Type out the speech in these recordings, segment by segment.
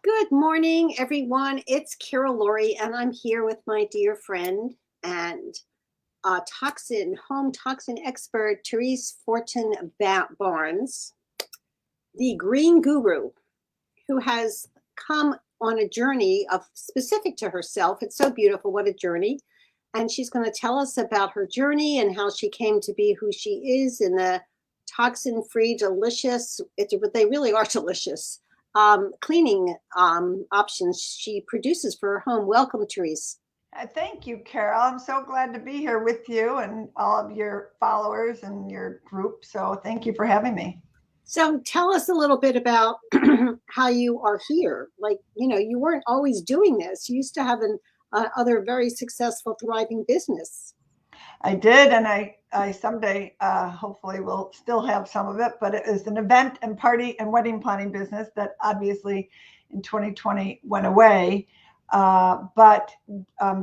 Good morning, everyone. It's Kira Lori, and I'm here with my dear friend and home toxin expert, Therese Forton-Barnes, the green guru who has come on a journey of specific to herself. It's so beautiful. What a journey. And she's going to tell us about her journey and how she came to be who she is in the toxin-free, delicious, they really are delicious, cleaning options she produces for her home. Welcome, Therese. Thank you, Carol. I'm so glad to be here with you and all of your followers and your group. So thank you for having me. So tell us a little bit about how you are here. Like, you weren't always doing this. You used to have an other very successful, thriving business. I did, and I someday hopefully will still have some of it, but it is an event and party and wedding planning business that obviously in 2020 went away. But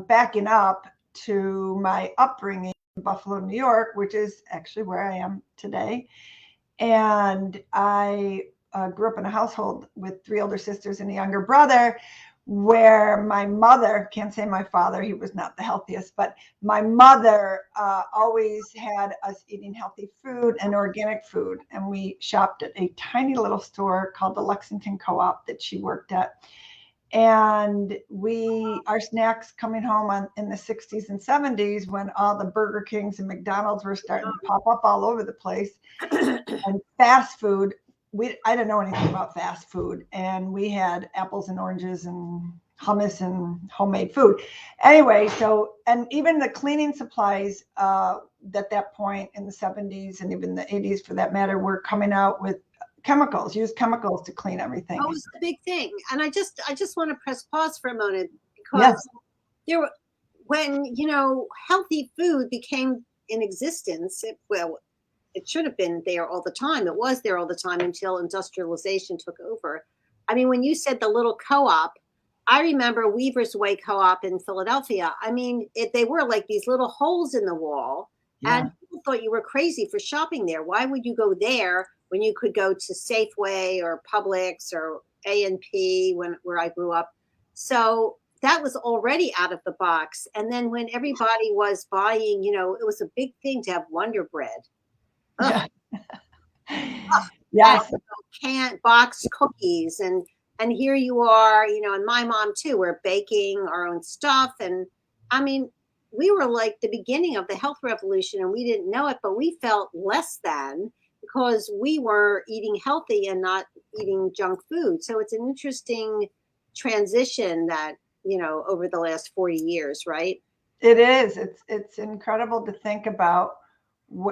backing up to my upbringing in Buffalo, New York, which is actually where I am today. And I grew up in a household with three older sisters and a younger brother, where my mother, can't say my father, he was not the healthiest, but my mother always had us eating healthy food and organic food. And we shopped at a tiny little store called the Lexington Co-op that she worked at. And our snacks coming home in the 60s and 70s, when all the Burger Kings and McDonald's were starting to pop up all over the place, and fast food. I didn't know anything about fast food, and we had apples and oranges and hummus and homemade food. Anyway, and even the cleaning supplies at that point in the 70s and even the 80s, for that matter, were coming out with used chemicals to clean everything. That was the big thing. And I just want to press pause for a moment because when healthy food became in existence, it should have been there all the time. It was there all the time until industrialization took over. I mean, when you said the little co-op, I remember Weaver's Way Co-op in Philadelphia. I mean, they were like these little holes in the wall, and people thought you were crazy for shopping there. Why would you go there when you could go to Safeway or Publix or A&P where I grew up? So that was already out of the box. And then when everybody was buying, it was a big thing to have Wonder Bread. Yeah. Yes. Canned boxed cookies and here you are, and my mom too, we're baking our own stuff. And I mean, we were like the beginning of the health revolution, and we didn't know it, but we felt less than because we were eating healthy and not eating junk food. So it's an interesting transition that, over the last 40 years, right? It is. It's incredible to think about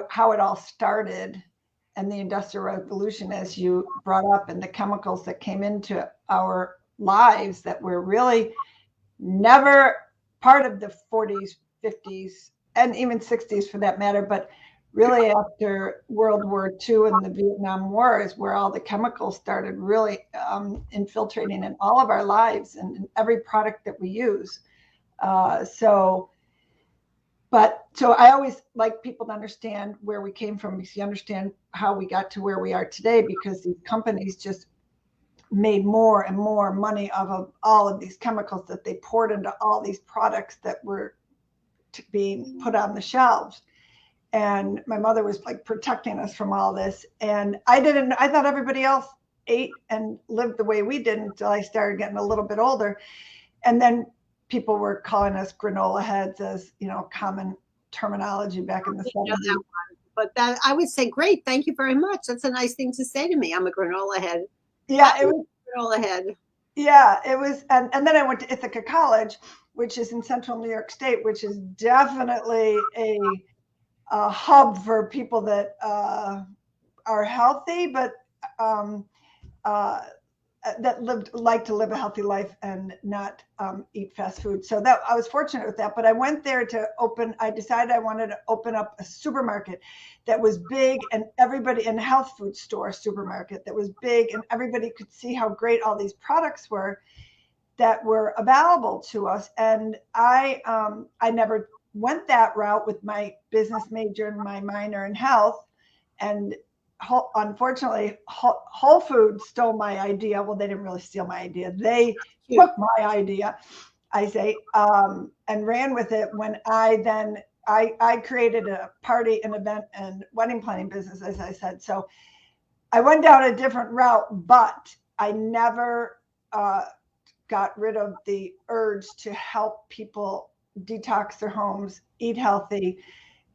how it all started and the Industrial Revolution, as you brought up, and the chemicals that came into our lives that were really never part of the 40s, 50s, and even 60s for that matter, but really after World War II and the Vietnam War is where all the chemicals started really infiltrating in all of our lives and in every product that we use. So I always like people to understand where we came from, because you understand how we got to where we are today, because these companies just made more and more money off of all of these chemicals that they poured into all these products that were being put on the shelves. And my mother was like protecting us from all this. And I thought everybody else ate and lived the way we did until I started getting a little bit older. And then people were calling us granola heads, as common terminology back in the 70s. But that, I would say, great, thank you very much. That's a nice thing to say to me. I'm a granola head. Yeah, it was granola head. Yeah, it was, and then I went to Ithaca College, which is in central New York State, which is definitely a hub for people that are healthy, but that like to live a healthy life and not eat fast food. So that I was fortunate with that. But I went there I decided I wanted to open up a supermarket that was big, and everybody, in a health food store supermarket that was big, and everybody could see how great all these products were that were available to us. And I never went that route with my business major and my minor in health, and unfortunately, Whole Foods stole my idea. Well, they didn't really steal my idea. They took my idea, I say, and ran with it when I created a party, an event, and wedding planning business, as I said. So I went down a different route, but I never got rid of the urge to help people detox their homes, eat healthy,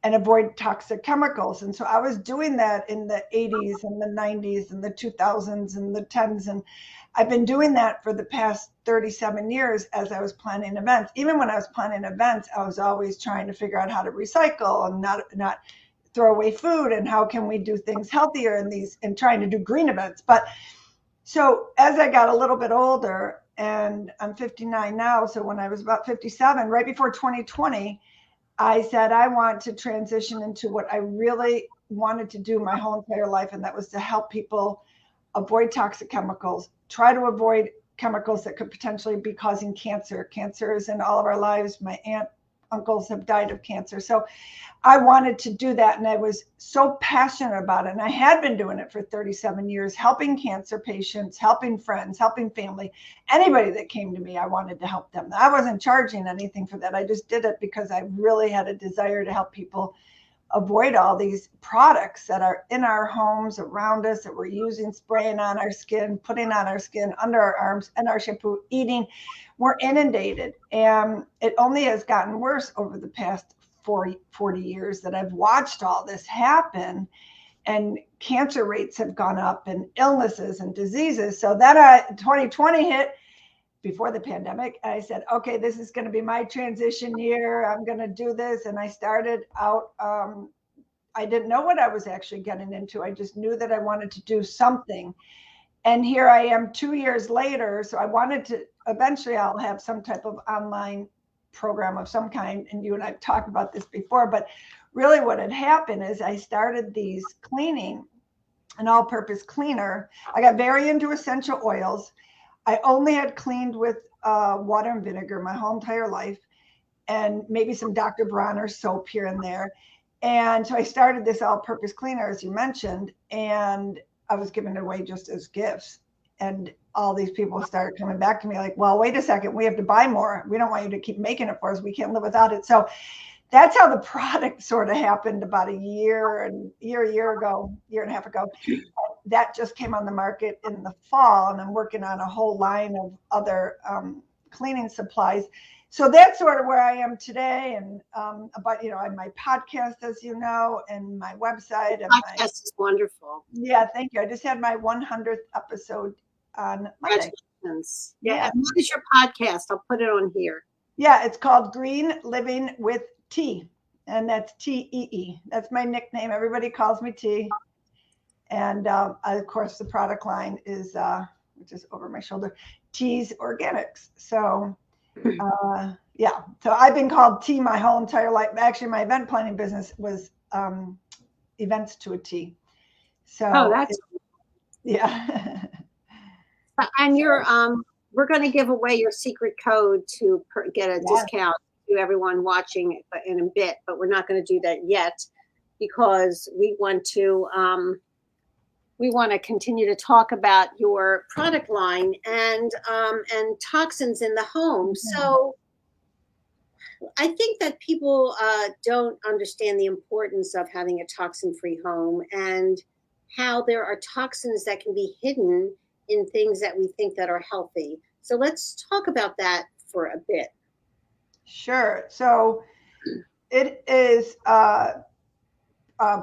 and avoid toxic chemicals. And so I was doing that in the 80s and the 90s and the 2000s and the 10s. And I've been doing that for the past 37 years as I was planning events. Even when I was planning events, I was always trying to figure out how to recycle and not throw away food, and how can we do things healthier in these, and trying to do green events. But so as I got a little bit older, and I'm 59 now, so when I was about 57, right before 2020, I said, I want to transition into what I really wanted to do my whole entire life. And that was to help people avoid toxic chemicals, try to avoid chemicals that could potentially be causing cancer. Cancer is in all of our lives. My aunt, uncles have died of cancer. So I wanted to do that. And I was so passionate about it. And I had been doing it for 37 years, helping cancer patients, helping friends, helping family, anybody that came to me, I wanted to help them. I wasn't charging anything for that. I just did it because I really had a desire to help people avoid all these products that are in our homes, around us, that we're using, spraying on our skin, putting on our skin, under our arms, and our shampoo, eating. We're inundated. And it only has gotten worse over the past 40 years that I've watched all this happen. And cancer rates have gone up, and illnesses and diseases. So then 2020 hit before the pandemic. And I said, okay, this is going to be my transition year. I'm going to do this. And I started out, I didn't know what I was actually getting into. I just knew that I wanted to do something. And here I am 2 years later. So I wanted to, eventually I'll have some type of online program of some kind. And you and I've talked about this before, but really what had happened is I started these cleaning, an all-purpose cleaner. I got very into essential oils. I only had cleaned with water and vinegar my whole entire life, and maybe some Dr. Bronner soap here and there. And so I started this all-purpose cleaner, as you mentioned, and I was giving it away just as gifts. And all these people started coming back to me like, well, wait a second, we have to buy more. We don't want you to keep making it for us. We can't live without it. So that's how the product sort of happened about a year and a half ago. That just came on the market in the fall, and I'm working on a whole line of other cleaning supplies. So that's sort of where I am today. And about, on my podcast, as you know, and my website. And podcast is wonderful. Yeah, thank you. I just had my 100th episode on Monday. Yeah. And what is your podcast? I'll put it on here. Yeah, it's called Green Living with T, and that's TEE. That's my nickname. Everybody calls me T. And of course, the product line is, which is over my shoulder, T's Organics. So, yeah. So I've been called T my whole entire life. Actually, my event planning business was events to a T. So, yeah. And you're, we're going to give away your secret code to get a discount to everyone watching in a bit, but we're not going to do that yet because we want to continue to talk about your product line and toxins in the home. So I think that people don't understand the importance of having a toxin-free home and how there are toxins that can be hidden in things that we think that are healthy. So let's talk about that for a bit. Sure. So it is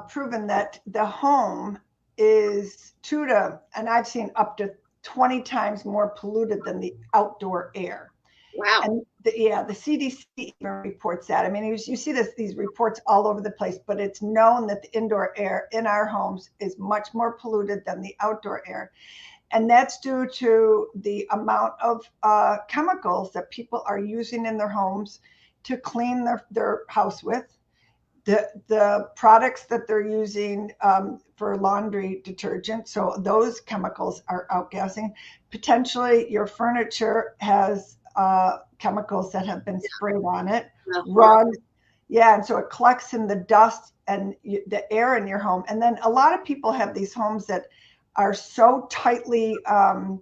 proven that the home is and I've seen up to 20 times more polluted than the outdoor air. Wow. And the CDC even reports that. I mean, you see these reports all over the place, but it's known that the indoor air in our homes is much more polluted than the outdoor air. And that's due to the amount of chemicals that people are using in their homes to clean their house with, the products that they're using for laundry detergent. So those chemicals are outgassing. Potentially your furniture has chemicals that have been sprayed on it. Rugs, Yeah, and so it collects in the dust and the air in your home. And then a lot of people have these homes that are so tightly, the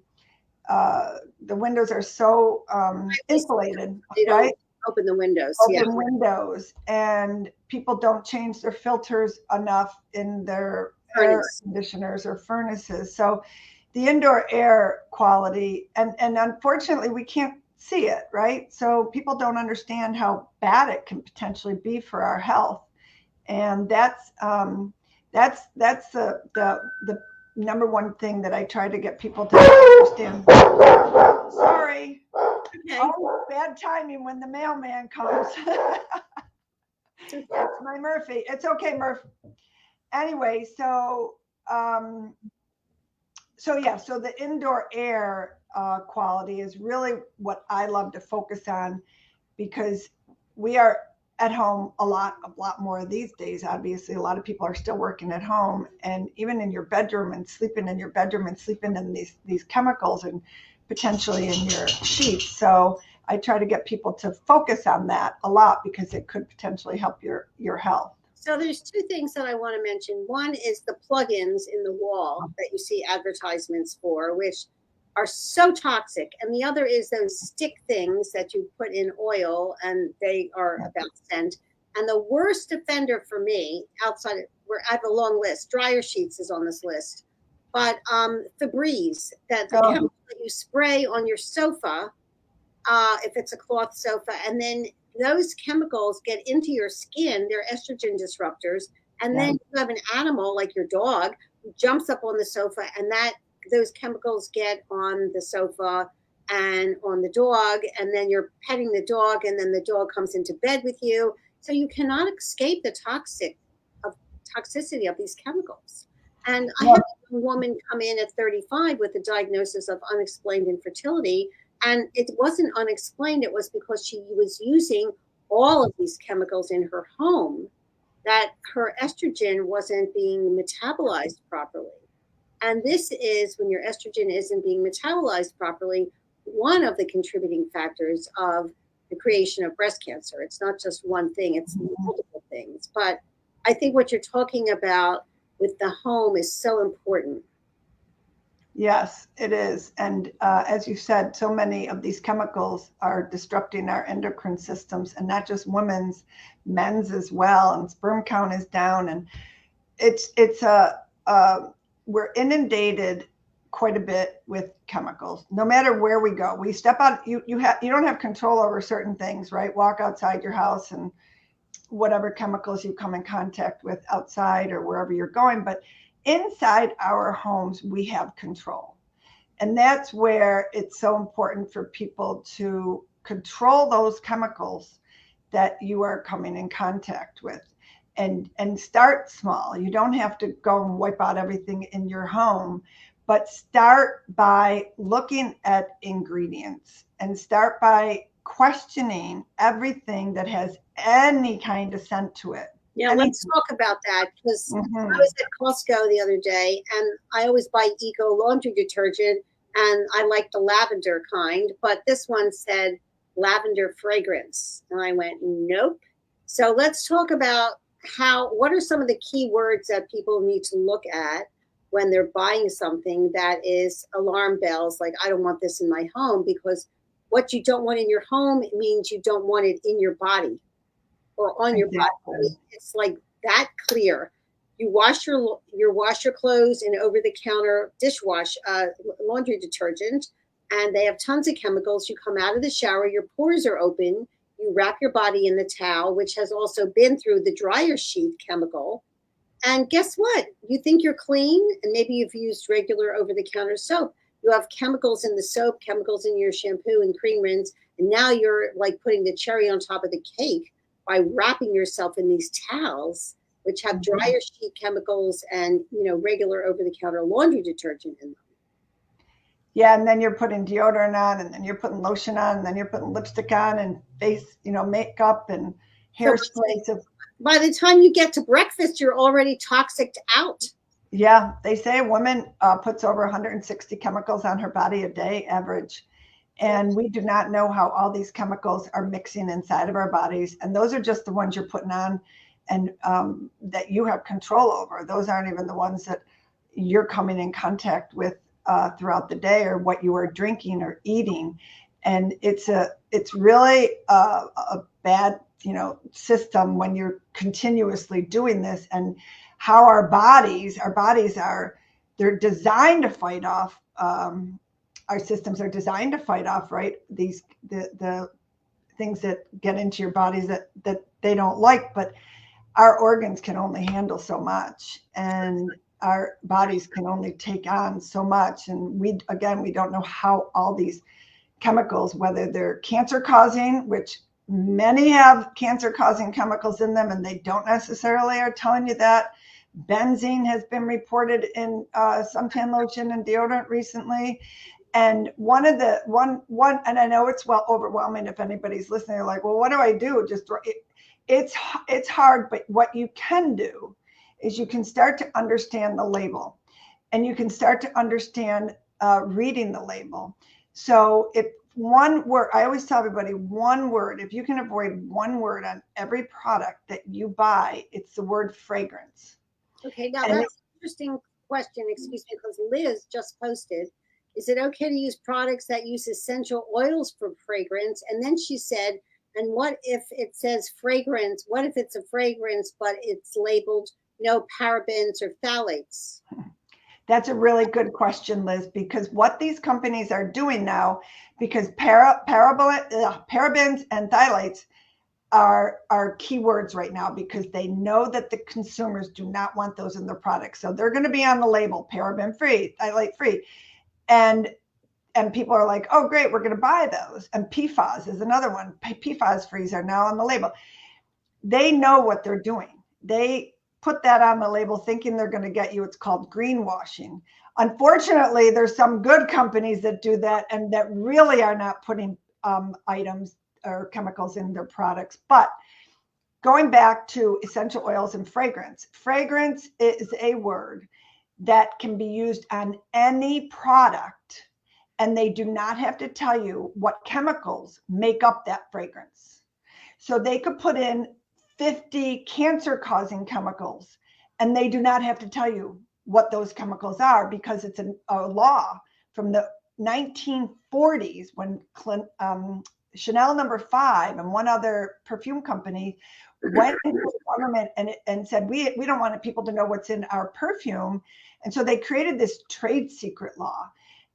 windows are so insulated, They don't right? open the windows. Open windows, and people don't change their filters enough in their air conditioners or furnaces. So the indoor air quality, and unfortunately we can't see it, right? So people don't understand how bad it can potentially be for our health. And that's the number one thing that I try to get people to understand. Sorry. Okay. Oh, bad timing when the mailman comes. It's my Murphy. It's okay, Murph. Anyway, so so the indoor air quality is really what I love to focus on, because we are at home a lot more these days. Obviously, a lot of people are still working at home, and even in your bedroom and sleeping in your bedroom and sleeping in these chemicals and potentially in your sheets. So I try to get people to focus on that a lot, because it could potentially help your health. So there's two things that I want to mention. One is the plugins in the wall that you see advertisements for, which are so toxic. And the other is those stick things that you put in oil, and they are about scent. And the worst offender for me, outside of, where I have a long list, dryer sheets is on this list, but Febreze, that the chemical that you spray on your sofa, if it's a cloth sofa, and then those chemicals get into your skin. They're estrogen disruptors. And then you have an animal like your dog who jumps up on the sofa, and those chemicals get on the sofa and on the dog, and then you're petting the dog, and then the dog comes into bed with you. So you cannot escape the toxicity of these chemicals. And I had a woman come in at 35 with a diagnosis of unexplained infertility. And it wasn't unexplained. It was because she was using all of these chemicals in her home, that her estrogen wasn't being metabolized properly. And this is, when your estrogen isn't being metabolized properly, one of the contributing factors of the creation of breast cancer. It's not just one thing, it's multiple things. But I think what you're talking about with the home is so important. Yes, it is. And as you said, so many of these chemicals are disrupting our endocrine systems, and not just women's, men's as well. And sperm count is down, and we're inundated quite a bit with chemicals. No matter where we go, we step out. You don't have control over certain things, right? Walk outside your house, and whatever chemicals you come in contact with outside or wherever you're going, but inside our homes, we have control. And that's where it's so important for people to control those chemicals that you are coming in contact with, and start small. You don't have to go and wipe out everything in your home, but start by looking at ingredients, and start by questioning everything that has any kind of scent to it. Yeah, let's talk about that, because I was at Costco the other day, and I always buy Eco laundry detergent, and I like the lavender kind, but this one said lavender fragrance, and I went, nope. So let's talk about what are some of the key words that people need to look at when they're buying something that is alarm bells, like, I don't want this in my home, because what you don't want in your home, it means you don't want it in your body or on your body. It's like that clear. You wash your clothes in over-the-counter laundry detergent, and they have tons of chemicals. You come out of the shower, your pores are open. You wrap your body in the towel, which has also been through the dryer sheet chemical. And guess what? You think you're clean, and maybe you've used regular over-the-counter soap. You have chemicals in the soap, chemicals in your shampoo and cream rinse, and now you're like putting the cherry on top of the cake by wrapping yourself in these towels, which have dryer sheet chemicals and, regular over-the-counter laundry detergent in them. Yeah, and then you're putting deodorant on, and then you're putting lotion on, and then you're putting lipstick on, and face, makeup and hairspray. So by the time you get to breakfast, you're already toxic out. Yeah, they say a woman puts over 160 chemicals on her body a day, average. And we do not know how all these chemicals are mixing inside of our bodies. And those are just the ones you're putting on and that you have control over. Those aren't even the ones that you're coming in contact with throughout the day, or what you are drinking or eating. And it's really a bad, system when you're continuously doing this. And how our bodies are, they're designed to fight off, our systems are designed to fight off, right, the things that get into your bodies that they don't like. But our organs can only handle so much, and our bodies can only take on so much. And we don't know how all these chemicals, whether they're cancer causing, which many have cancer causing chemicals in them, and they don't necessarily are telling you that. Benzene has been reported in suntan lotion and deodorant recently. And one, and I know it's overwhelming if anybody's listening, they're like, well, what do I do? It's hard, but what you can do is you can start to understand the label, and you can start to understand reading the label. So if one word, I always tell everybody, one word, if you can avoid one word on every product that you buy, it's the word fragrance. Okay, now that's an interesting question, excuse me, because Liz just posted, is it okay to use products that use essential oils for fragrance? And then she said, and what if it says fragrance? What if it's a fragrance, but it's labeled no parabens or phthalates? That's a really good question, Liz, because what these companies are doing now, because parabens and phthalates are keywords right now, because they know that the consumers do not want those in their products. So they're going to be on the label, paraben free, phthalate free. And people are like, oh, great, we're going to buy those. And PFAS is another one. PFAS frees are now on the label. They know what they're doing. They put that on the label thinking they're going to get you. It's called greenwashing. Unfortunately, there's some good companies that do that and that really are not putting items or chemicals in their products. But going back to essential oils and fragrance, fragrance is a word that can be used on any product, and they do not have to tell you what chemicals make up that fragrance. So they could put in 50 cancer-causing chemicals, and they do not have to tell you what those chemicals are, because it's a law from the 1940s when Chanel No. 5 and one other perfume company went into the government and said, we don't want people to know what's in our perfume. And so they created this trade secret law.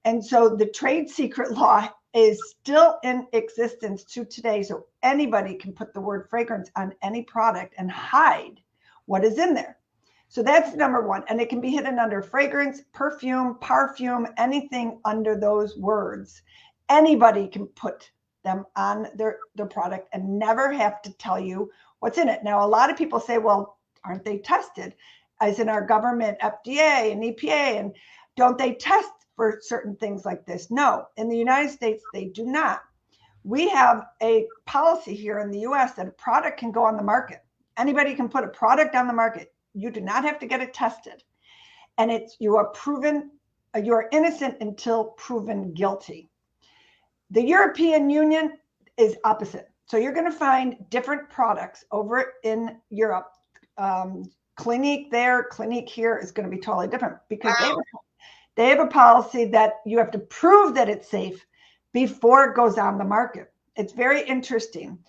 And so the trade secret law is still in existence to today. So anybody can put the word fragrance on any product and hide what is in there. So that's number one. And it can be hidden under fragrance, perfume, parfum, anything under those words. Anybody can put them on their product and never have to tell you what's in it. Now, a lot of people say, well, aren't they tested? As in our government, FDA and EPA, and don't they test for certain things like this? No, in the United States, they do not. We have a policy here in the US that a product can go on the market. Anybody can put a product on the market. You do not have to get it tested. And you are innocent until proven guilty. The European Union is opposite. So you're going to find different products over in Europe. Clinique there, Clinique here is going to be totally different, because they have a policy that you have to prove that it's safe before it goes on the market. It's very interesting.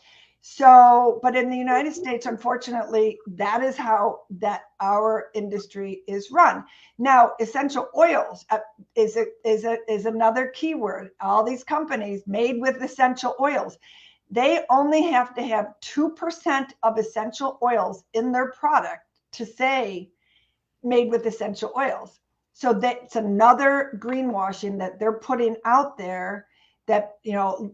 So, but in the United States, unfortunately, that is how our industry is run. Now, essential oils is another keyword. All these companies made with essential oils, they only have to have 2% of essential oils in their product to say made with essential oils. So that's another greenwashing that they're putting out there, that,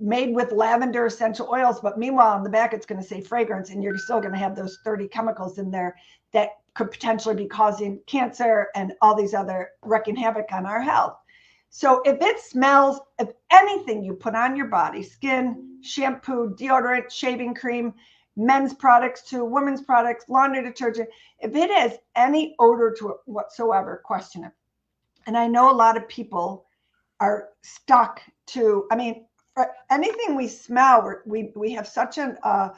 made with lavender essential oils, but meanwhile on the back it's going to say fragrance, and you're still going to have those 30 chemicals in there that could potentially be causing cancer and all these other, wrecking havoc on our health. So if it smells of anything you put on your body, skin, shampoo, deodorant, shaving cream, men's products to women's products, laundry detergent, if it has any odor to it whatsoever, question it. And I know a lot of people are stuck to, anything we smell, we have such a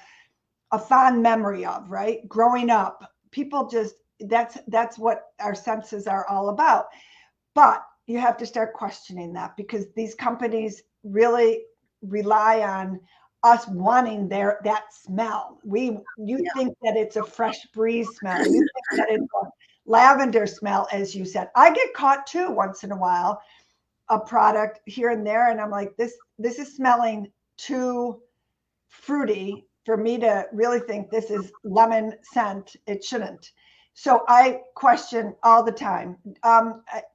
fond memory of, right? Growing up, people just, that's what our senses are all about. But you have to start questioning that, because these companies really rely on us wanting that smell. You think that it's a fresh breeze smell. You think that it's a lavender smell, as you said. I get caught too once in a while, a product here and there, and I'm like, this is smelling too fruity for me to really think this is lemon scent. It shouldn't. So I question all the time.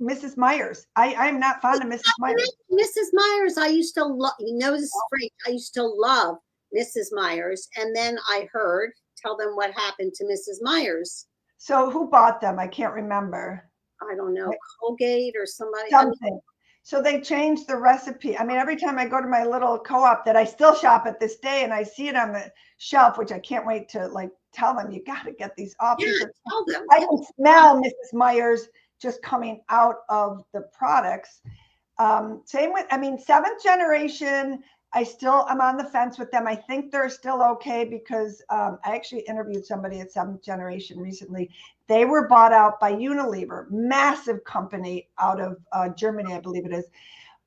Mrs. Myers, I'm not fond of Mrs. Myers. Mrs. Myers, I used to love, this is Frank, I used to love Mrs. Myers. And then I heard, tell them what happened to Mrs. Myers. So who bought them? I can't remember. I don't know, Colgate or somebody. Something. So they changed the recipe. I mean, every time I go to my little co-op that I still shop at this day, and I see it on the shelf, which I can't wait to tell them, you got to get these off. Yeah, tell them. I can smell Mrs. Myers just coming out of the products. Same with, seventh generation, I'm on the fence with them. I think they're still okay, because I actually interviewed somebody at seventh generation recently. They were bought out by Unilever, massive company out of Germany, I believe it is.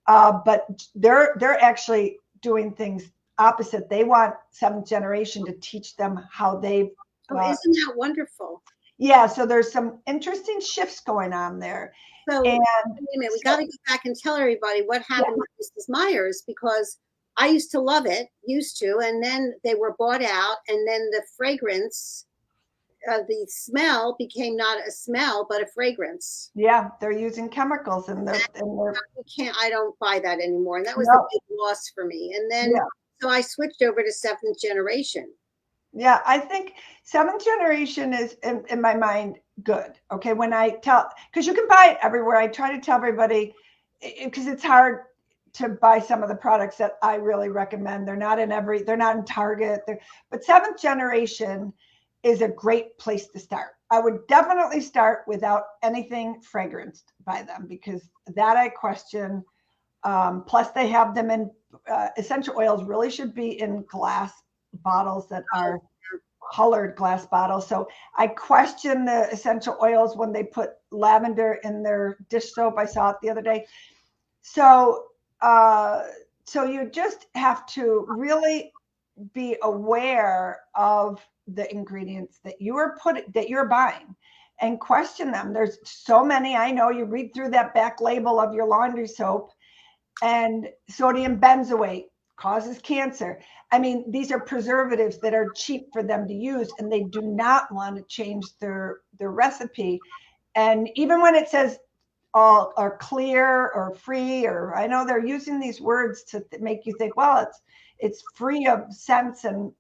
But they're actually doing things opposite. They want seventh generation to teach them how they've. Isn't that wonderful? Yeah, so there's some interesting shifts going on there. So wait a minute, we got to go back and tell everybody what happened with Mrs. Myers, because I used to love it, and then they were bought out, and then the fragrance, the smell became not a smell, but a fragrance. Yeah, they're using chemicals in their. I don't buy that anymore, and that was a big loss for me. And then, so I switched over to seventh generation. Yeah, I think seventh generation is, in my mind, good. Okay, when because you can buy it everywhere. I try to tell everybody, because it's hard to buy some of the products that I really recommend. They're not in Target. But seventh generation is a great place to start. I would definitely start without anything fragranced by them, because that I question. Plus, they have them in essential oils. Really should be in glass bottles that are colored glass bottles. So I question the essential oils when they put lavender in their dish soap. I saw it the other day. So you just have to really be aware of the ingredients that you're buying, and question them. There's so many. I know you read through that back label of your laundry soap, and sodium benzoate causes cancer. These are preservatives that are cheap for them to use, and they do not want to change their recipe. And even when it says all are clear or free, or I know they're using these words to make you think, well, it's free of scents and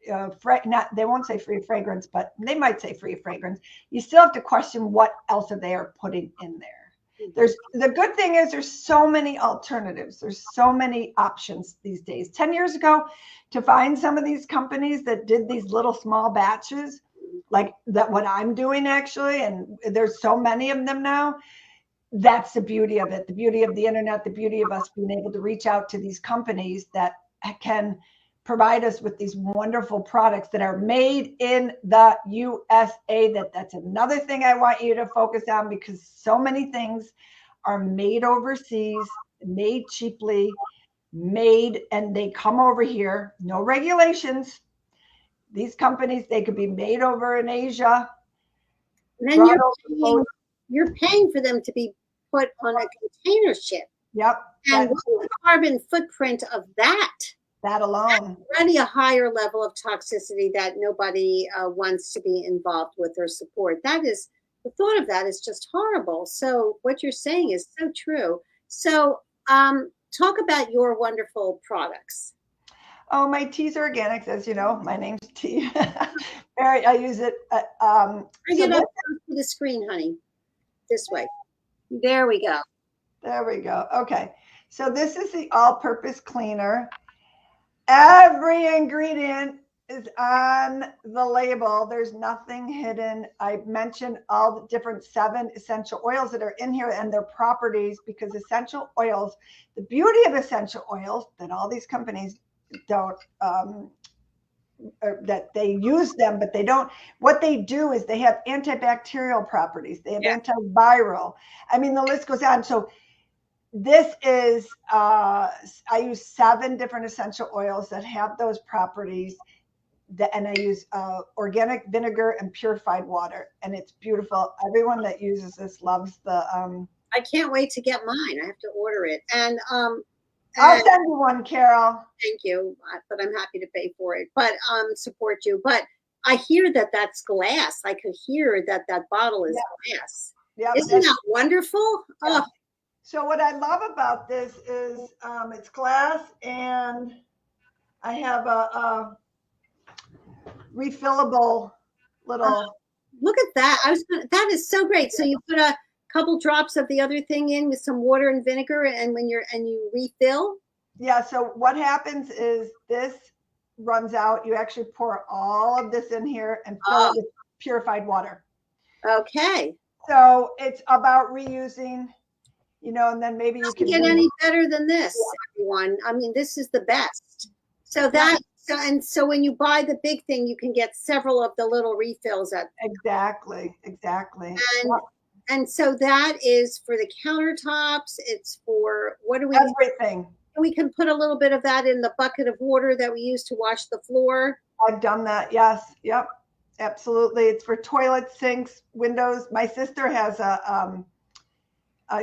they won't say free of fragrance, but they might say free of fragrance. You still have to question what else they are putting in there. The good thing is there's so many alternatives. There's so many options these days. 10 years ago, to find some of these companies that did these little small batches, like that, what I'm doing actually, and there's so many of them now. That's the beauty of it, the beauty of the internet, the beauty of us being able to reach out to these companies that can provide us with these wonderful products that are made in the USA. That's another thing I want you to focus on, because so many things are made overseas, made cheaply, and they come over here, no regulations. These companies, they could be made over in Asia. And then you're paying for them to be put on a container ship. Yep. And what's the carbon footprint of that? That alone. That's already a higher level of toxicity that nobody wants to be involved with or support. The thought of that is just horrible. So what you're saying is so true. So talk about your wonderful products. Oh, my teas are organics, as you know. My name's T. I use it. Bring it up to the screen, honey. This way. There we go. There we go. Okay. So this is the all-purpose cleaner. Every ingredient is on the label. There's nothing hidden. I mentioned all the different 7 essential oils that are in here and their properties, because essential oils, the beauty of essential oils that all these companies don't, that they use them, but they don't, what they do is they have antibacterial properties. They have antiviral. I mean, the list goes on. So this is, I use 7 different essential oils that have those properties. And I use organic vinegar and purified water, and it's beautiful. Everyone that uses this loves the. I can't wait to get mine. I have to order it, and I'll send you one, Carol. Thank you, but I'm happy to pay for it. But support you. But I hear that that's glass. I could hear that bottle is glass. Yeah, isn't that wonderful? Yeah. Oh. So what I love about this is it's glass, and I have a refillable little. Look at that! That is so great. So you put a couple drops of the other thing in with some water and vinegar, and when you refill. Yeah. So what happens is this runs out. You actually pour all of this in here and fill it with purified water. Okay. So it's about reusing, and then maybe you can get any better than this, everyone. I mean, this is the best. So that. So when you buy the big thing, you can get several of the little refills at. Exactly. And so that is for the countertops. It's for everything. We can put a little bit of that in the bucket of water that we use to wash the floor. I've done that. Yes. Yep. Absolutely. It's for toilets, sinks, windows. My sister has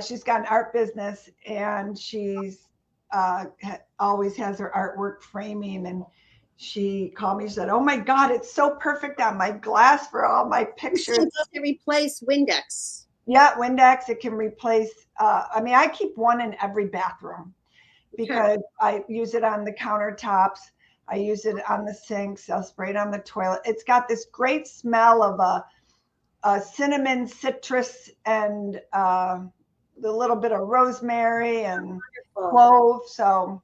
she's got an art business, and she's always has her artwork framing, and she called me. She said, "Oh my God, it's so perfect on my glass for all my pictures." Does it replace Windex? Yeah, Windex. It can replace. I keep one in every bathroom because I use it on the countertops. I use it on the sinks. I'll spray it on the toilet. It's got this great smell of a cinnamon, citrus, and the little bit of rosemary and clove. So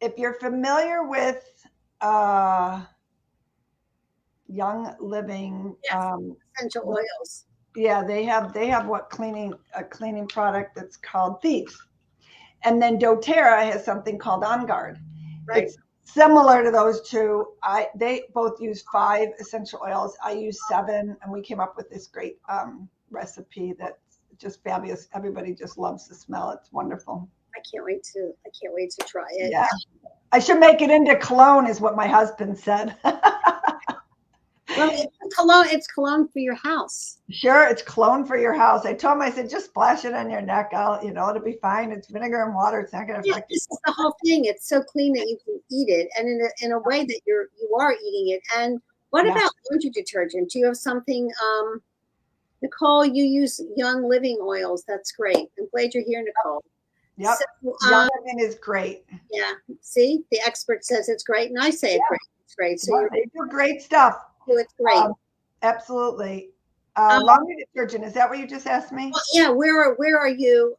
if you're familiar with Young Living, essential oils. Yeah, they have a cleaning product that's called Thieves. And then doTERRA has something called On Guard. Right. It's similar to those two. They both use 5 essential oils. I use 7, and we came up with this great recipe that's just fabulous. Everybody just loves the smell. It's wonderful. I can't wait to try it. Yeah. I should make it into cologne, is what my husband said. Well, it's cologne for your house. Sure, it's cologne for your house. I told him, I said, just splash it on your neck. It'll be fine. It's vinegar and water. It's not going to affect you. This is the whole thing. It's so clean that you can eat it, and in a way that you are eating it. And what about laundry detergent? Do you have something, Nicole? You use Young Living oils. That's great. I'm glad you're here, Nicole. Yep. So, Young Living is great. Yeah. See, the expert says it's great, and I say it's great. It's great. So they do great stuff. It's great. Absolutely. Laundry detergent. Is that what you just asked me? Well, yeah. Where are you?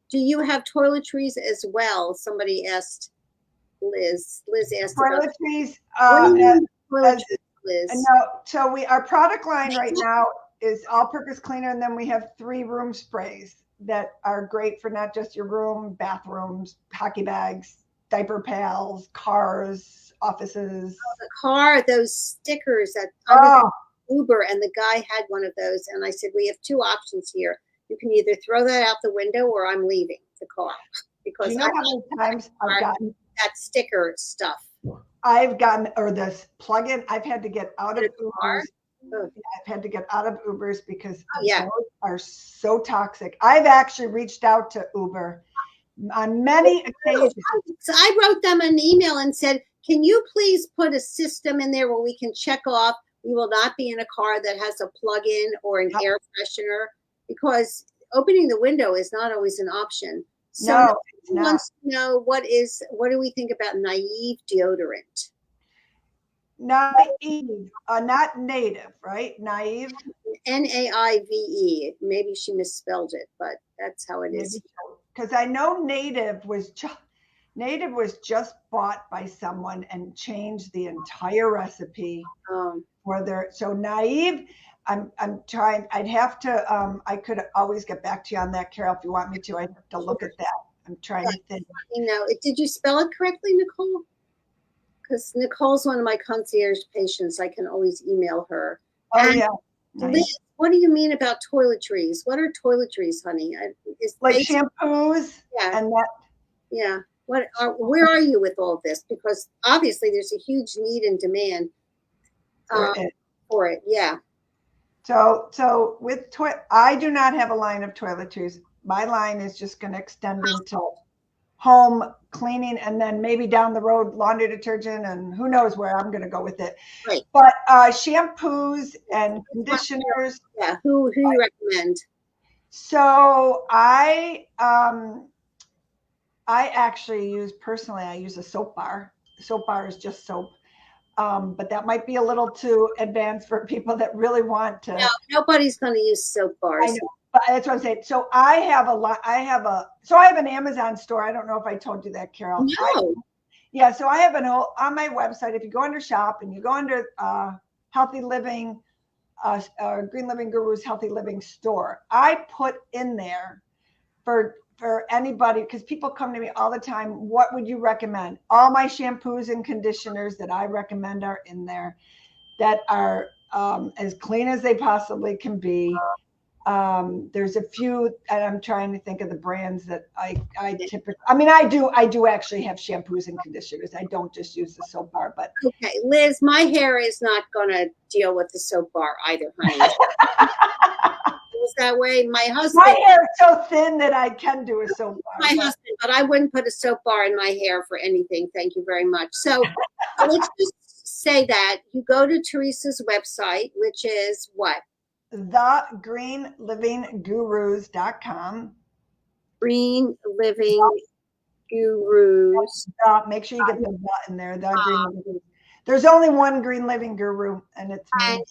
Do you have toiletries as well? Somebody asked Liz. Liz asked toiletries. Toiletries, Liz? No. So our product line right now is all-purpose cleaner, and then we have 3 room sprays that are great for not just your room, bathrooms, hockey bags, diaper pails, cars, offices. The car, those stickers that Uber, and the guy had one of those, and I said, we have 2 options here. You can either throw that out the window, or I'm leaving the car, because you know how many times I've gotten that sticker stuff. Or this plug-in. I've had to get out of Ubers. I've had to get out of Ubers because those are so toxic. I've actually reached out to Uber on many occasions. So I wrote them an email and said, can you please put a system in there where we can check off we will not be in a car that has a plug-in or an air freshener, because opening the window is not always an option. So who wants to know what do we think about Naive deodorant? Naive, not native, right? Naive. Naive. Maybe she misspelled it, but that's how it is. Because I know Native was just, Native was just bought by someone and changed the entire recipe for their, so Naive, I'm trying, I'd have to, I could always get back to you on that, Carol, if you want me to. I'd have to look at that. I'm trying to think. Did you spell it correctly, Nicole? Because Nicole's one of my concierge patients. I can always email her. Oh, yeah. Nice. Liz, what do you mean about toiletries? What are toiletries, honey? Like shampoos? Yeah. And that. Yeah. Where are you with all this? Because obviously there's a huge need and demand for it. Yeah. So with I do not have a line of toiletries. My line is just going to extend into home cleaning, and then maybe down the road laundry detergent, and who knows where I'm going to go with it. Right. But shampoos and conditioners. Yeah. Who you recommend? So I actually use I use a soap bar. The soap bar is just soap. But that might be a little too advanced for people that really want to. No, nobody's going to use soap bars. I know, but that's what I'm saying. So I have an Amazon store. I don't know if I told you that, Carol. No. Yeah. So I have on my website. If you go under shop and you go under Healthy Living, Green Living Guru's Healthy Living store, I put in there for anybody, because people come to me all the time, what would you recommend? All my shampoos and conditioners that I recommend are in there, that are as clean as they possibly can be. There's a few, and I'm trying to think of the brands that I typically, I do actually have shampoos and conditioners. I don't just use the soap bar, but. Okay, Liz, my hair is not going to deal with the soap bar either, honey. That way, my husband. My hair is so thin that I can do a soap bar. My husband, but I wouldn't put a soap bar in my hair for anything. Thank you very much. So let's just say that you go to Therese's website, which is what? TheGreenLivingGurus.com. Green Living Gurus. Make sure you get the "the" in there. The Green Living Gurus. There's only one Green Living Guru, and it's me.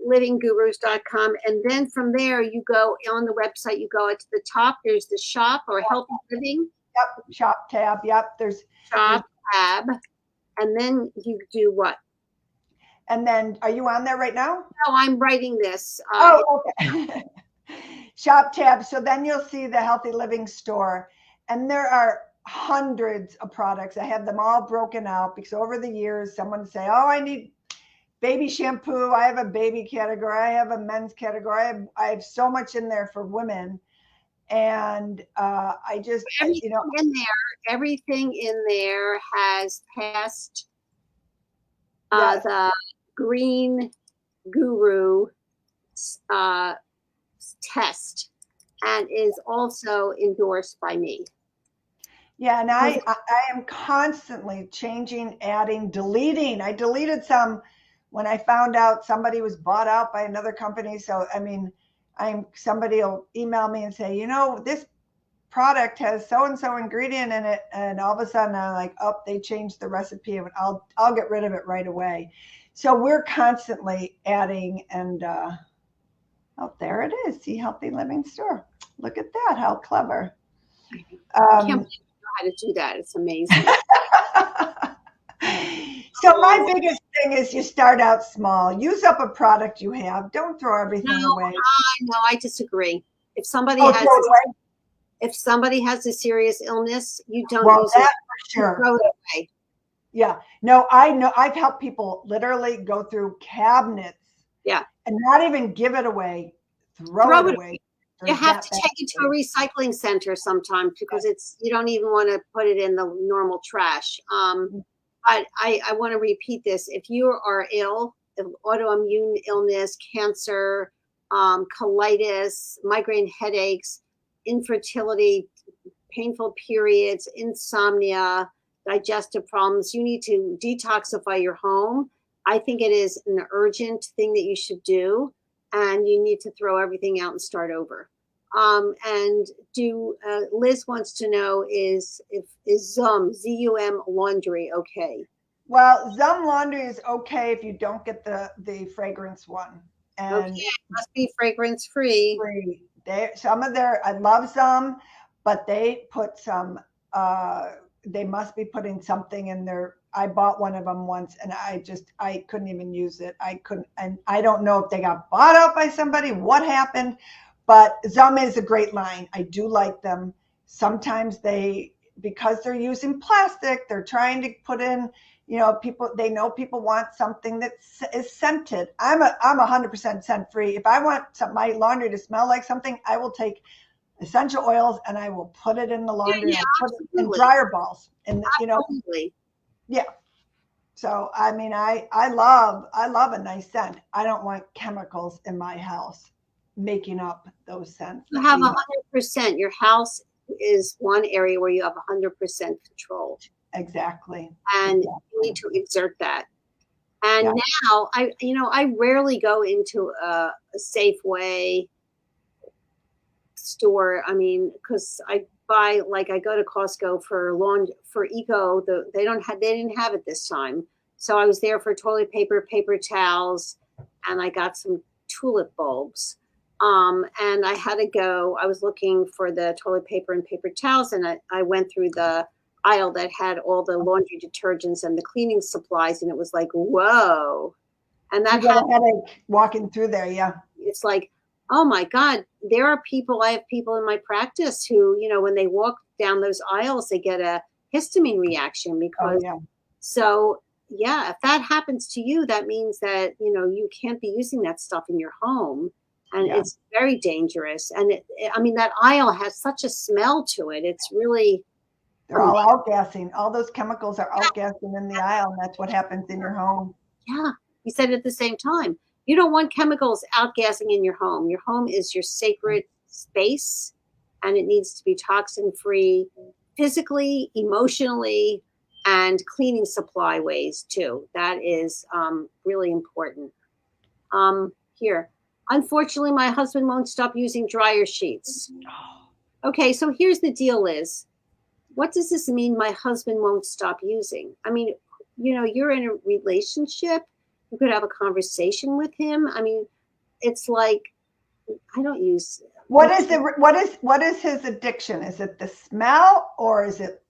livinggurus.com, and then from there you go on the website, you go to the top, there's the shop or healthy living. Yep, shop tab. Yep, there's shop tab, and then you do what? And then, are you on there right now? No, I'm writing this. Okay. Shop tab. So then you'll see the Healthy Living store, and there are hundreds of products. I have them all broken out because over the years, someone would say, "Oh, I need baby shampoo. I have a baby category. I have a men's category. I have so much in there for women." And I just, everything in there has passed the Green Guru test and is also endorsed by me. Yeah, and I am constantly changing, adding, deleting. I deleted some when I found out somebody was bought out by another company. So, somebody will email me and say, this product has so-and-so ingredient in it. And all of a sudden I'm like, oh, they changed the recipe, and I'll get rid of it right away. So we're constantly adding, and there it is. See, Healthy Living store. Look at that. How clever. I can't believe you know how to do that. It's amazing. So my biggest thing is you start out small. Use up a product you have. Don't throw everything away. No, I disagree. If somebody has a serious illness, you don't use it. For sure. Throw it away. Yeah. No, I know. I've helped people literally go through cabinets. Yeah. And not even give it away. Throw it away. You have to take it to a recycling center sometimes because you don't even want to put it in the normal trash. But I want to repeat this. If you are ill, autoimmune illness, cancer, colitis, migraine headaches, infertility, painful periods, insomnia, digestive problems, you need to detoxify your home. I think it is an urgent thing that you should do, and you need to throw everything out and start over. Liz wants to know is Zum, ZUM laundry okay? Well, Zum laundry is okay if you don't get the fragrance one. And it must be fragrance free. I love Zum, but they put some they must be putting something in there. I bought one of them once and I couldn't even use it. I couldn't, and I don't know if they got bought out by somebody, what happened, but Zum is a great line. I do like them. Sometimes because they're using plastic, they're trying to put in, they know people want something that is scented. I'm 100% scent free. If I want my laundry to smell like something, I will take essential oils and I will put it in the laundry and put it in dryer balls. And yeah. So I mean, I love a nice scent. I don't want chemicals in my house making up those scents. You have 100%. Your house is one area where you have 100% control. Exactly. And you need to exert that. And now I rarely go into a Safeway store. I mean, because I buy, like, I go to Costco for Eco. They didn't have it this time. So I was there for toilet paper, paper towels, and I got some tulip bulbs. And I had to go. I was looking for the toilet paper and paper towels, and I went through the aisle that had all the laundry detergents and the cleaning supplies, and it was like, whoa. And that had a headache walking through there. Yeah. It's like, oh my God, I have people in my practice who, when they walk down those aisles, they get a histamine reaction because, so yeah, if that happens to you, that means that, you can't be using that stuff in your home, and it's very dangerous. And that aisle has such a smell to it. It's really, they're all outgassing. All those chemicals are outgassing in the aisle, and that's what happens in your home. Yeah, you said it at the same time. You don't want chemicals outgassing in your home. Your home is your sacred space, and it needs to be toxin-free physically, emotionally, and cleaning supply ways too. That is really important. Here, unfortunately, my husband won't stop using dryer sheets. Okay, so here's the deal, Liz. What does this mean? My husband won't stop using? I mean, you're in a relationship. You could have a conversation with him. I mean, it's like, I don't use. What is his addiction? Is it the smell, or is it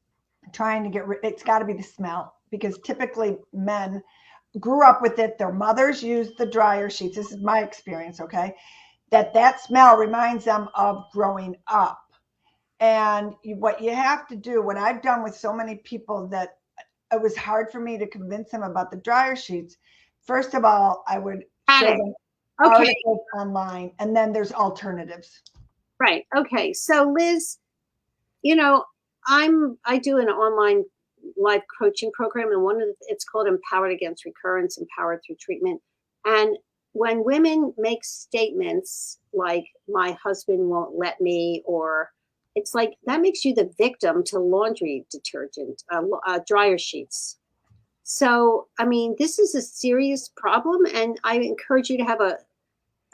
trying to get rid? It's got to be the smell, because typically men grew up with it. Their mothers used the dryer sheets. This is my experience. Okay. That smell reminds them of growing up. And what you have to do, what I've done with so many people, that it was hard for me to convince them about the dryer sheets. First of all, I would show them articles online, and then there's alternatives. Right. Okay. So Liz, I do an online live coaching program, and it's called Empowered Against Recurrence, Empowered Through Treatment. And when women make statements like, my husband won't let me, or it's like, that makes you the victim to laundry detergent, dryer sheets. So, I mean, this is a serious problem, and I encourage you to have a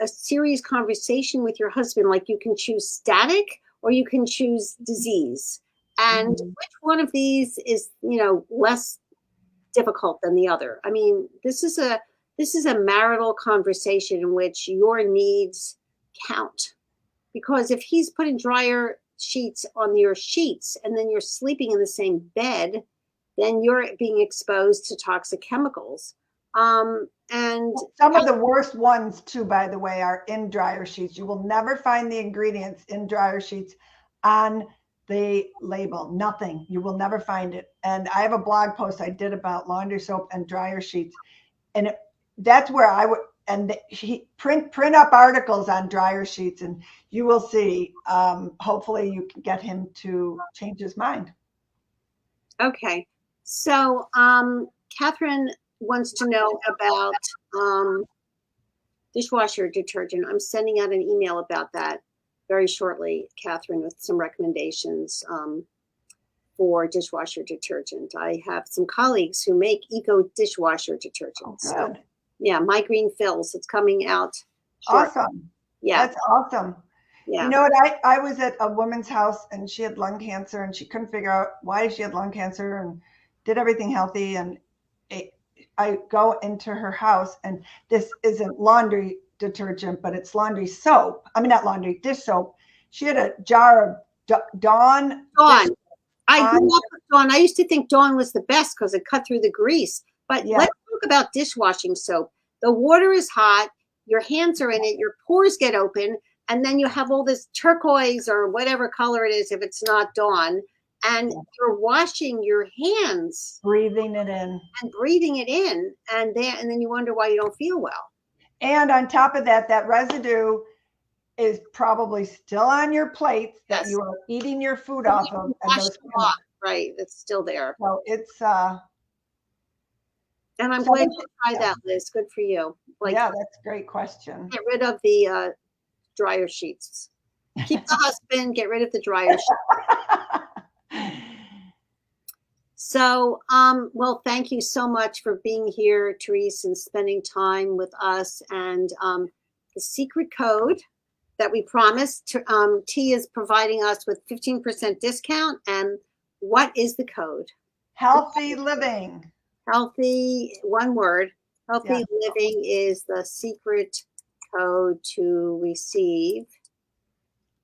serious conversation with your husband. Like, you can choose static or you can choose disease. And which one of these is, less difficult than the other? I mean, this is a marital conversation in which your needs count. Because if he's putting dryer sheets on your sheets and then you're sleeping in the same bed, then you're being exposed to toxic chemicals. And some of the worst ones too, by the way, are in dryer sheets. You will never find the ingredients in dryer sheets on the label. Nothing. You will never find it. And I have a blog post I did about laundry soap and dryer sheets, and that's where I would print up articles on dryer sheets, and you will see. Hopefully, you can get him to change his mind. Okay, so Catherine wants to know about dishwasher detergent. I'm sending out an email about that very shortly, Catherine, with some recommendations for dishwasher detergent. I have some colleagues who make eco dishwasher detergent. Oh, good. Yeah, My Green Fills. It's coming out shortly. Awesome. Yeah. That's awesome. Yeah. You know what? I was at a woman's house, and she had lung cancer, and she couldn't figure out why she had lung cancer, and did everything healthy. And I go into her house, and this isn't laundry detergent, but it's laundry soap. I mean, not laundry, dish soap. She had a jar of Dawn. I grew up with Dawn. I used to think Dawn was the best because it cut through the grease. But let's talk about dishwashing soap. The water is hot. Your hands are in it. Your pores get open. And then you have all this turquoise or whatever color it is if it's not Dawn. And you're washing your hands. Breathing it in. And breathing it in. And then you wonder why you don't feel well. And on top of that, that residue is probably still on your plates that you are eating your food off of. Right. It's still there. So it's and I'm glad you tried that, Liz. Good for you. Yeah, that's a great question. Get rid of the dryer sheets. Keep the husband, get rid of the dryer sheets. So, well, thank you so much for being here, Therese, and spending time with us. And the secret code that we promised, T is providing us with 15% discount. And what is the code? Healthy living. Healthy, one word. Healthy living is the secret code to receive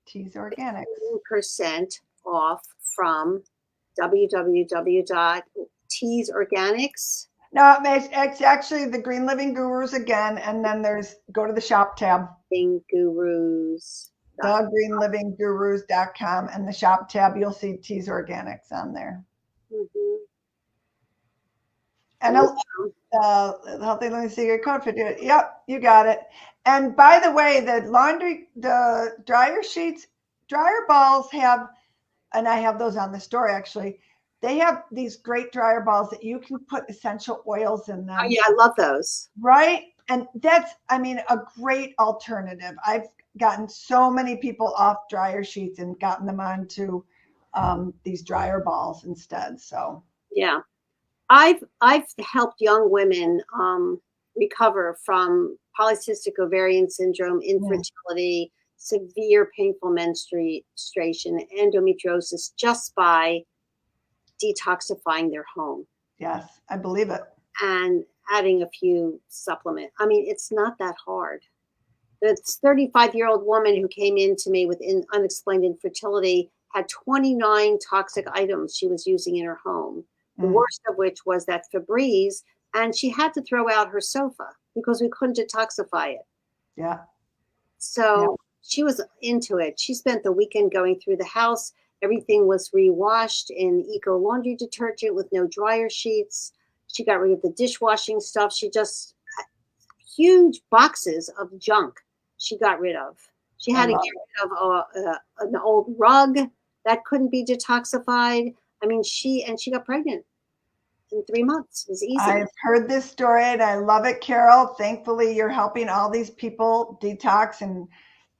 T's Organics. 15% off from www.tsorganics. No, it's actually the Green Living Gurus again, and then go to the shop tab. Gurus. TheGreenLivingGurus.com, and the shop tab, you'll see T's Organics on there. Mm-hmm. And Healthy Living Secret Code for it. Yep, you got it. And by the way, the dryer sheets, dryer balls have, and I have those on the store actually. They have these great dryer balls that you can put essential oils in them. Oh yeah, I love those. Right? And that's, a great alternative. I've gotten so many people off dryer sheets and gotten them onto these dryer balls instead. So yeah, I've helped young women recover from polycystic ovarian syndrome, infertility, severe painful menstruation, endometriosis, just by detoxifying their home. Yes, I believe it. And adding a few supplements. It's not that hard. This 35-year-old woman who came in to me with unexplained infertility had 29 toxic items she was using in her home. The worst of which was that Febreze, and she had to throw out her sofa because we couldn't detoxify it. Yeah. So she was into it. She spent the weekend going through the house. Everything was rewashed in eco laundry detergent with no dryer sheets. She got rid of the dishwashing stuff. She just huge boxes of junk she got rid of. She had to get rid of an old rug that couldn't be detoxified. She got pregnant in 3 months. It was easy. I've heard this story and I love it, Carol. Thankfully, you're helping all these people detox and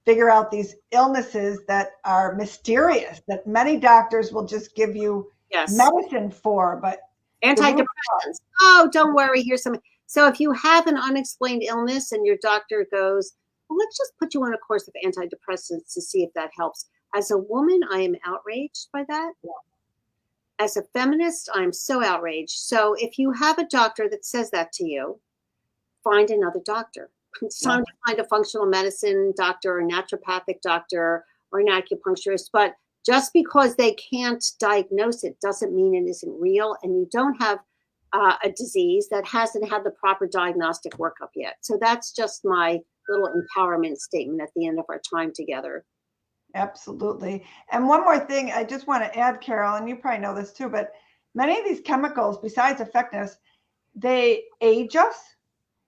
figure out these illnesses that are mysterious, that many doctors will just give you medicine for, but antidepressants. Oh, don't worry. Here's some. So if you have an unexplained illness and your doctor goes, well, let's just put you on a course of antidepressants to see if that helps. As a woman, I am outraged by that. Yeah. As a feminist, I'm so outraged. So if you have a doctor that says that to you, find another doctor. It's time to find a functional medicine doctor or a naturopathic doctor or an acupuncturist. But just because they can't diagnose it doesn't mean it isn't real. And you don't have a disease that hasn't had the proper diagnostic workup yet. So that's just my little empowerment statement at the end of our time together. Absolutely. And one more thing I just want to add, Carol, and you probably know this too, but many of these chemicals, besides affecting us, they age us.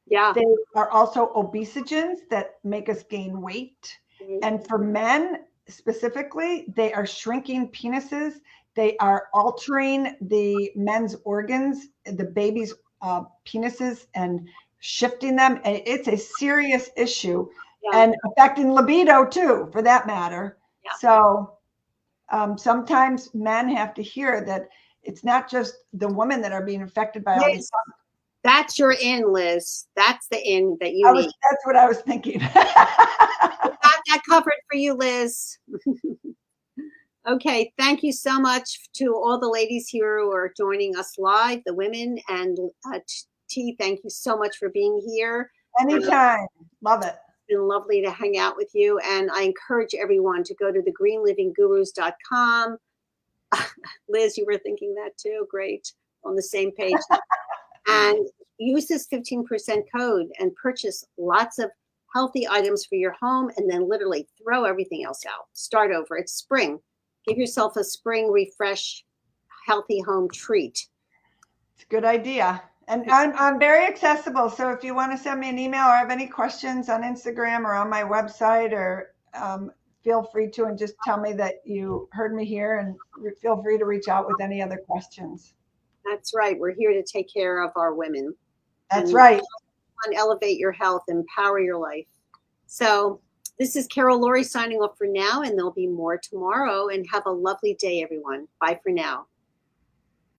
Yeah. They are also obesogens that make us gain weight. Mm-hmm. And for men specifically, they are shrinking penises. They are altering the men's organs, the baby's penises, and shifting them. And it's a serious issue. Yeah. And affecting libido too, for that matter. Yeah. So sometimes men have to hear that it's not just the women that are being affected by all these. That's your in, Liz. That's the in that you need. That's what I was thinking. Got that covered for you, Liz. Okay, thank you so much to all the ladies here who are joining us live, the women, and T, thank you so much for being here. Anytime. Love it. It's been lovely to hang out with you, and I encourage everyone to go to thegreenlivinggurus.com. Liz, you were thinking that too. Great. On the same page. And use this 15% code and purchase lots of healthy items for your home, and then literally throw everything else out. Start over. It's spring. Give yourself a spring refresh, healthy home treat. It's a good idea. And I'm very accessible. So if you want to send me an email or have any questions on Instagram or on my website, or feel free to, and just tell me that you heard me here, and feel free to reach out with any other questions. That's right. We're here to take care of our women. That's right. And elevate your health, empower your life. So this is Carol Laurie signing off for now, and there'll be more tomorrow. And have a lovely day, everyone. Bye for now.